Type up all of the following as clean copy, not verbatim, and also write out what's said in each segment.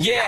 Yeah,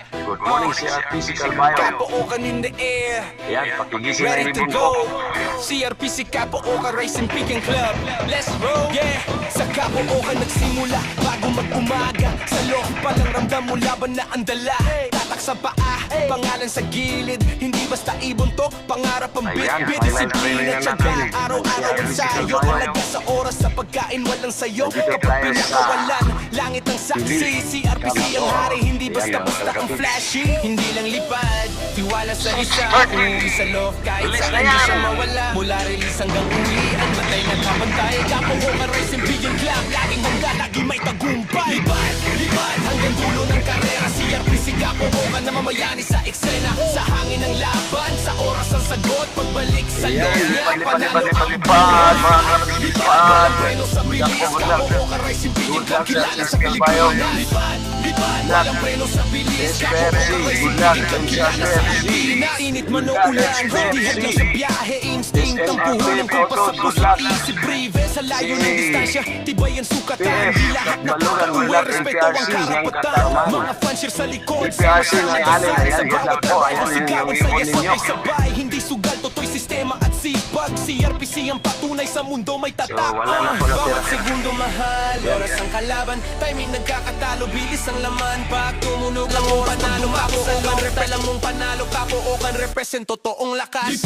Good morning, CR Physical Bio. Kapookan in the air, Yan, pakigising na ready to ibon ko. go. CRPC Kapookan Racing Picking Club. Let's roll, yeah. Sa Kapookan nagsimula bago mag-umaga. Sa loob palang ramdam mo laban na andala. Tatak sa paa, pangalan sa gilid. Hindi basta ibon to, pangarap ang Ayan, bit-bit. highlight Disiplina, na tsaga, natin. araw-araw ang sayo. Alaga sa oras sa pagkain, walang sayo. Nandito Kapag tayo sa pinakawalan, langit ang saksi. CRPC ang hari, hindi basta-basta ang flashy. Hindi lang lipad, tiwala sa isa. Uwi sa loob kahit saan hindi siya mawala. Mula release hanggang uwian, matay nagkabantay. Kapookan Racing Picking Club, laging hangga, lagi may tagumpay. Lipad, hanggang dulo ng karera. CRPC Kapookan na mamayani sa eksena. Sa hangin ng laban, sa oras ang sagot. Pagbalik sa loob niya, panalo ang lipad, mga kalipad. Bueno sa bilis, Kapookan Racing Picking Club, kilala sa Pilipinas. Lipad, walang preno sa bilis. Kapookan Racing Picking Club, kilala sa Pilipinas. Init man o ulan, hindi hadlang sa biyahe. Instinct ang puhunan ng kumpas sa puso. Isip brave, sa layo ng distansya. Tibay ang sukatan, di lahat nakakauwi. Respeto ang karapatan. Mga fansir sa likod, sama-sama kasali sa bawat trabaho. Sigawan saya sabay-sabay, hindi sugal, toto'y sistema at sipag. CRPC ang patunay sa mundo, may tatak. wala na po natira. Bawat segundo mahal, oras ang kalaban. Timing nagkakatalo, bilis ang laman. Pag tumunog lang ang panalo, ako sa loob, talang mong panalo. Kapookan represent totoong lakas.